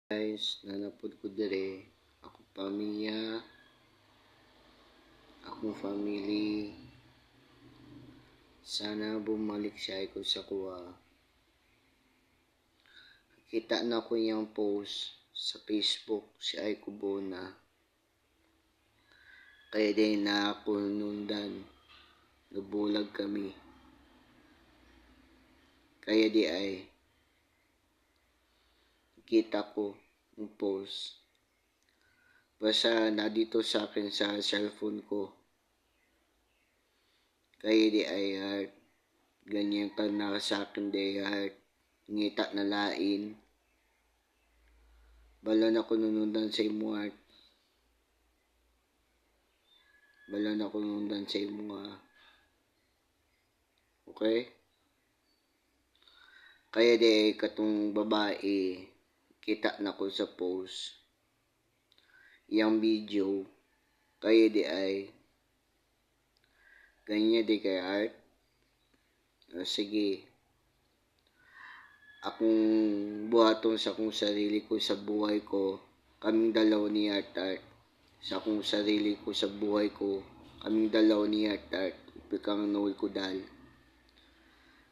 Guys, nanapod ko dire ako pamilya, akong family. Sana bumalik siya ko sa kuha. Kita na ko yung post sa Facebook si Aiko Bona. Kaya din na ako nundan. Nabulag kami. Kaya di ay kita ko yung post. Basta na dito sa akin sa cellphone ko. Kaya di ay ganyan ka na sa akin di ngita na lain. Balon ako nunundan sa imo art. Balon ako nunundan sa imo okay? Kaya di ay katong babae kita na ko sa post. Yang video kaya di ay ganyan di kay art. Sige. Akong buhaton sa akong sarili ko sa buhay ko. Kaming dalaw ni Art. Sa akong sarili ko sa buhay ko. Kaming dalaw ni Art. Upikang Noel Kudal.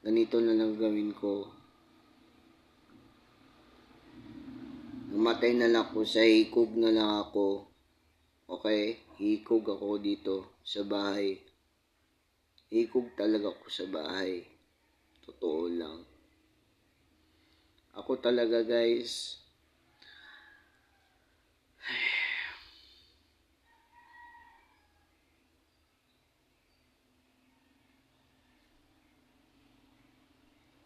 Ganito na lang gawin ko. Namatay na lang ako sa hikog na lang ako. Okay? Hikog ako dito sa bahay. Hikog talaga ako sa bahay. Totoo lang. Ako talaga guys.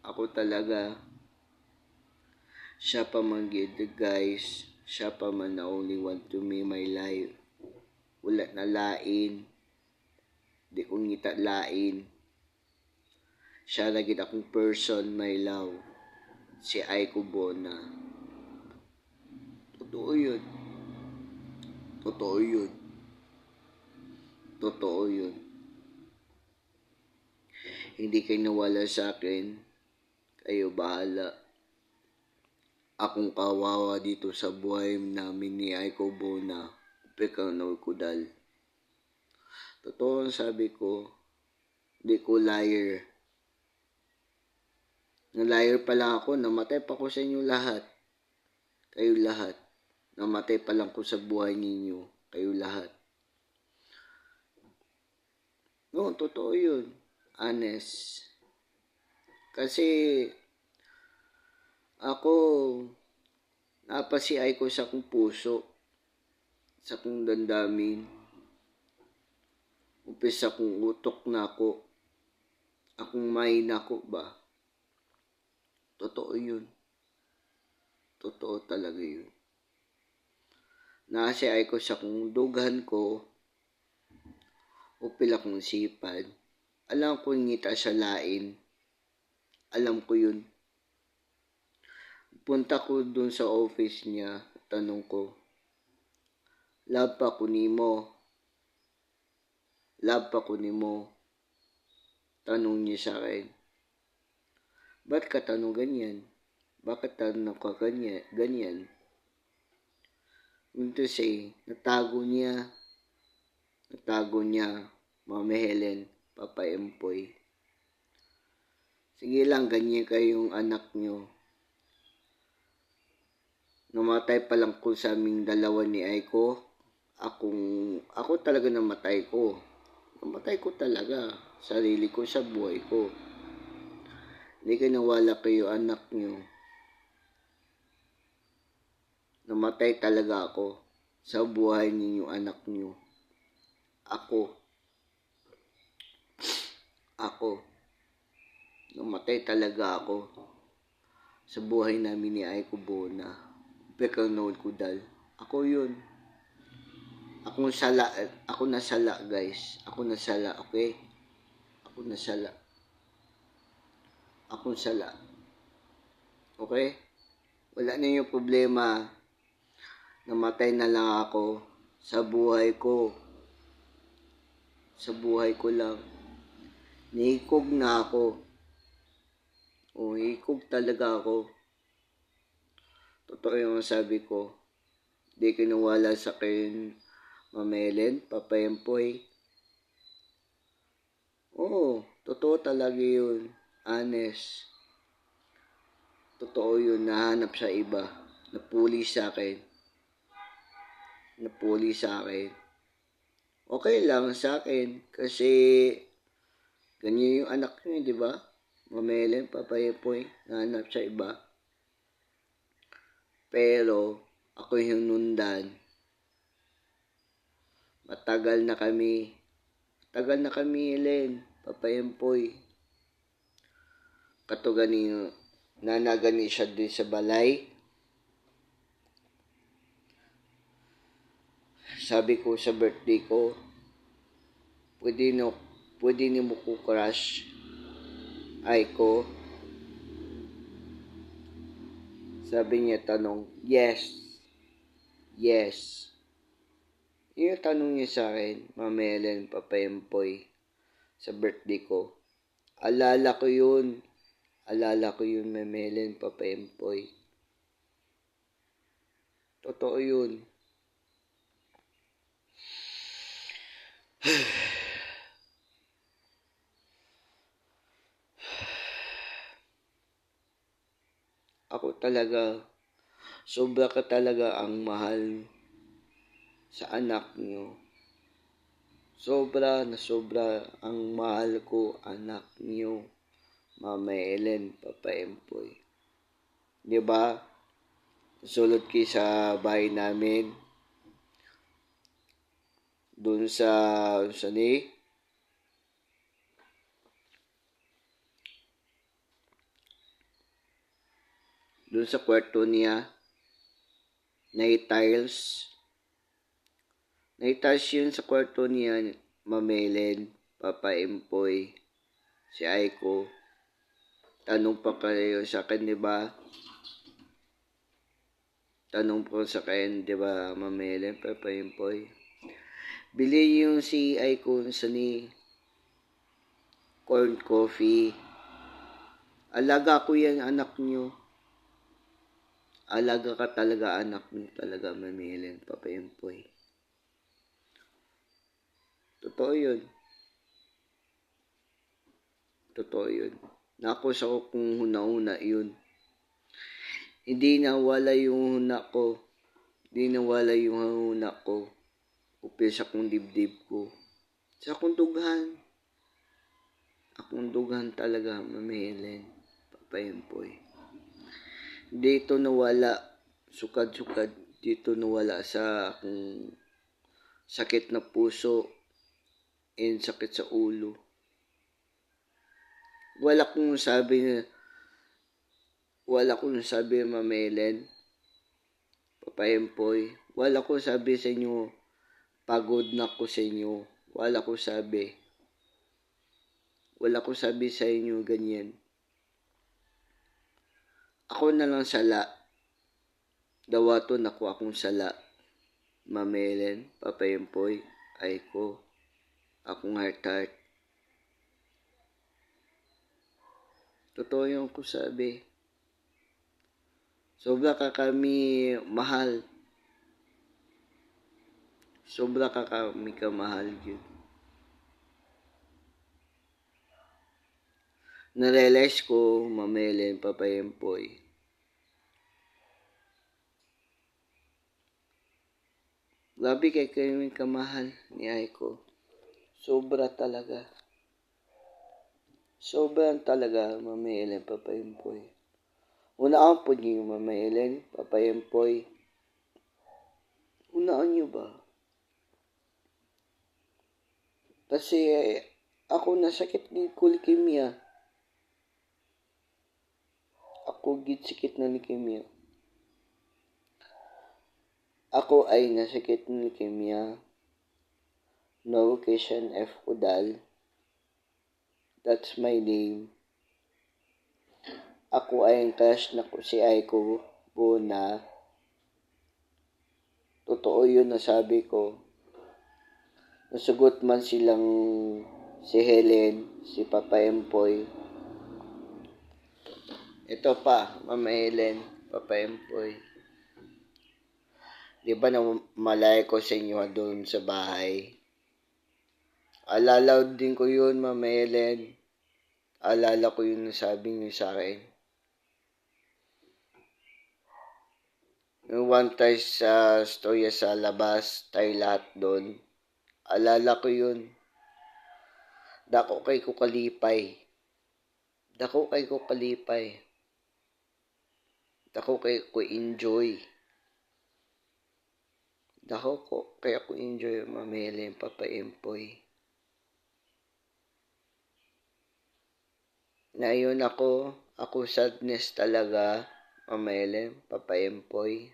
Ako talaga. Siya pa man guys. Siya pa man na only want to me my life. Wala na lain. Di ko ngita lain. Siya lagi akong person my love. Si Aiko Bona. Totoo yun. Totoo yun. Totoo yun. Hindi kayo nawala sa akin. Kayo bahala. Akong kawawa dito sa buhay namin ni Aiko Bona. Upikang Noel Kudal. Totoo ang sabi ko. Di ko liar. Na-liar pa lang ako. Namatay pa ko sa inyo lahat. Kayo lahat. Namatay pa lang ko sa buhay ninyo. Kayo lahat. No, totoo yun. Honest. Kasi ako napasiay ko sa akong puso. Sa akong dandamin. Upis akong utok na ako. Akong may nako ba? Totoo yun. Totoo talaga yun. Nasiay ko sa akong dughan ko. Upil akong sipad. Alam ko ngita sa lain. Alam ko yun. Punta ko dun sa office niya. Tanong ko. Love pa ko nimo. Love pa ko nimo. Tanong niya sa akin. Ba't ka tanong ganyan? Bakit tanong ka ganyan? Ito say, natago niya. Mami Helen, Papa Empoy. Sige lang, ganyan kayong anak nyo. Namatay pa lang ko sa aming dalawa ni Aiko. Ako talaga namatay ko. Namatay ko talaga. Sarili ko sa buhay ko. Hindi kayo nawala kayo anak nyo. Namatay talaga ako sa buhay ninyo anak nyo. Ako. Namatay talaga ako sa buhay namin ni Aiko Bona. Upikang Noel Kudal. Ako yun. Ako nasala guys. Ako nasala, okay? Ako nasala. Okay? Wala na yung problema. Namatay na lang ako sa buhay ko. Sa buhay ko lang. Nahikog na ako. Hikog talaga ako. Totoo yung sabi ko. Di kinuwala sa akin, Mama Ellen, Papa Empoy. Oo, totoo talaga yun. Honest. Totoo yun, nahanap sa iba. Napuli sa akin. Okay lang sa akin kasi ganyan yung anak niyo, di ba? Mama Ellen, Papa Empoy, nahanap sa iba. Pero ako yung nundan. Matagal na kami, Ellen, Papa Empoy. Katugani nanagani siya din sa balay. Sabi ko sa birthday ko, pwede ni mo ko crush ay ko. Sabi niya tanong, yes. Yung tanong niya sa akin, Mama Ellen, Papa Empoy, sa birthday ko. Alala ko yun, Mama Ellen, Papa Empoy. Totoo yun. Ako talaga, sobra ka talaga ang mahal sa anak niyo. Sobra ang mahal ko anak niyo, Mama Ellen, Papa Empoy. Di ba? Sulot kayo sa bahay namin. Doon sa kwarto niya, tiles yun sa kwarto niya, Mama Ellen, Papa Empoy, si Aiko. Tanong pa kayo sa akin, di ba? Di ba, Mama Ellen, Papa Empoy? Bili yung si Aiko sa corn coffee. Alaga ko yan, anak nyo. Alaga ka talaga, anak nyo talaga, Mama Ellen, Papa Empoy. Totoo yun. Nakos ako kung huna-huna yun. Hindi nawala yung huna ko. Upil sa kong dibdib ko. Sa akong dughan. Akong dughan talaga, Mama Ellen, Papa Empoy. Dito nawala, sukad-sukad, dito nawala sa akong sakit na puso and sakit sa ulo. Wala kong sabi, Mama Ellen, Papa Empoy. Wala ko sabi sa inyo, pagod na ko sa inyo. Wala ko sabi sa inyo ganyan. Ako na lang sala. Dawaton ako akong sala. Mama Ellen, Papa Empoy, Aiko, akong heart. Totoo yung ko sabi. Sobra ka kami mahal. Sobra ka kami kamahal yun. Narealize ko, Mama Ellen, Papa Empoy. Grabe kay kami kamahal ni Aiko. Sobra talaga. Sobrang talaga, Mama Ellen, Papa Empoy. Unaan po niyo, Mama Ellen, Papa Empoy. Unaan niyo ba? Kasi ako nasakit ng leukemia. Ako gitsikit na leukemia. Ako ay nasakit ng leukemia. No vocation F. Udal. That's my name. Ako ay ang crush na ko si Aiko Bona. Totoo yun na sabi ko. Nasugot man silang si Helen, si Papa Empoy. Ito pa, Mama Helen, Papa Empoy. Di ba na malay ko sa inyo doon sa bahay? Alala din ko yun, Ma'am Ellen. Alala ko yun sabi niyo sa akin. Yung one time sa storya sa labas, tayo lahat doon. Alala ko yun. Dako kay ko kalipay. Dako kay ko kalipay. Dako kay ko enjoy. Dako ko kaya ko enjoy, Ma'am Ellen, Papa Empoy. Na yun ako sadness talaga, Ma'am Ellen, Papa Empoy.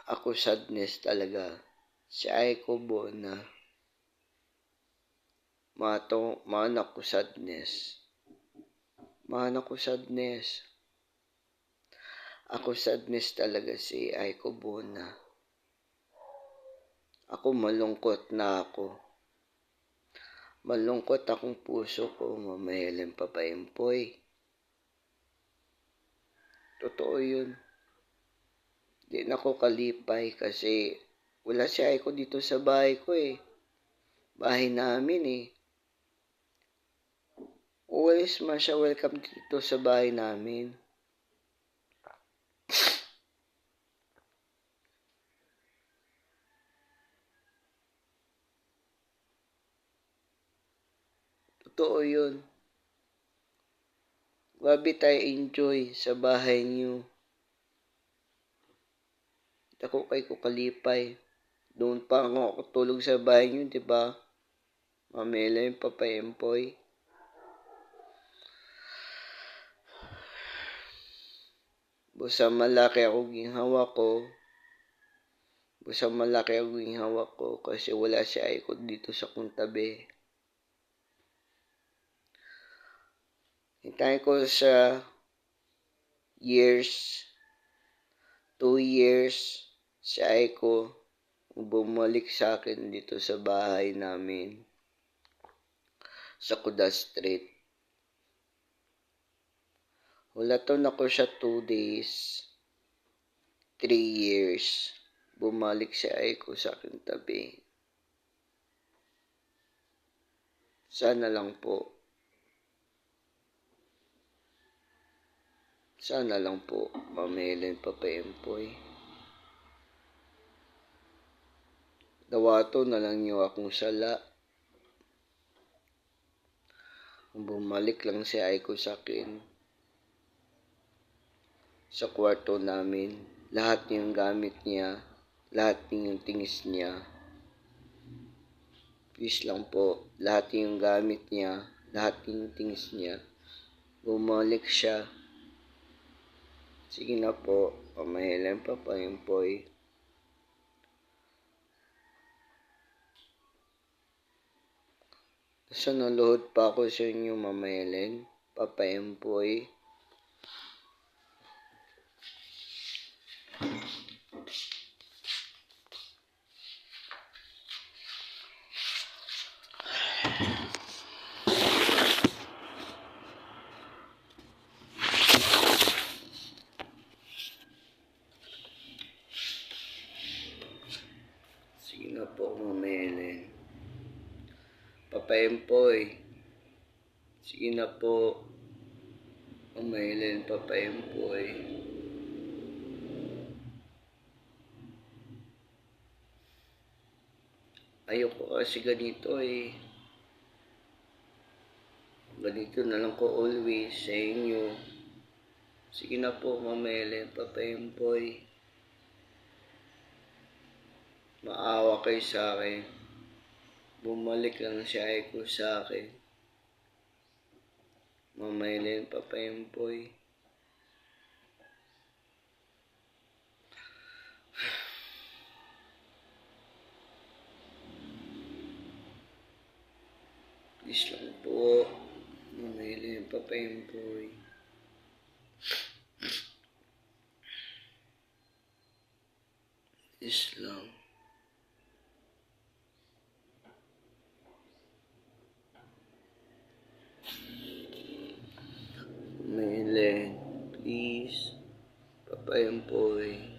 Ako sadness talaga. Si Aiko Bona. Mana ko sadness. Mana ko sadness. Ako sadness talaga si Aiko Bona. Ako malungkot na ako. Malungkot akong puso ko, Mama Helen, Papa Empoy. Totoo yun. Di na ako kalipay kasi wala si Aiko dito sa bahay ko eh. Bahay namin eh. Always man siya welcome dito sa bahay namin. Totoo yun. Grabe tayo enjoy sa bahay niyo. Ako kay ko kalipay. Doon pa ako tulog sa bahay niyo, di ba? Mamela yung Papa Empoy. Busa malaki ako ginhawa ko. Busa malaki ako ginhawa ko kasi wala si Aiko dito sa kong tabi. Hintayin ko sa years, 2 years, si Aiko bumalik sa akin dito sa bahay namin sa Kuda Street. Hulaton ako siya 2 days, 3 years. Bumalik si Aiko sa akin tabi. Sana lang po. Sana lang po, Ma'am Helen, Papa Empoy. Dawato na lang niyo akong sala. Bumalik lang si Aiko sa akin. Sa kwarto namin, lahat yung gamit niya, lahat yung tingis niya. Please lang po, lahat yung gamit niya, lahat yung tingis niya. Bumalik siya. Sige na po, Mama Helen, Papa Empoy. Nasa naluhod pa ako sa inyo, Mama Helen, Papa Empoy. Sige na po, Mama Helen. Papa Empoy. Sige na po, Mama Helen, Papa Empoy. Ayoko kasi ganito eh. Ganito na lang ko always sa inyo. Sige na po, Mama Helen, Papa Empoy. Maawa kayo sa akin. Bumalik lang si Aiko sa akin. Mama Helen, Papa Empoy. Please lang po, Mama Helen, Papa Empoy. Please lang. Mama Helen, please. Papayampoy.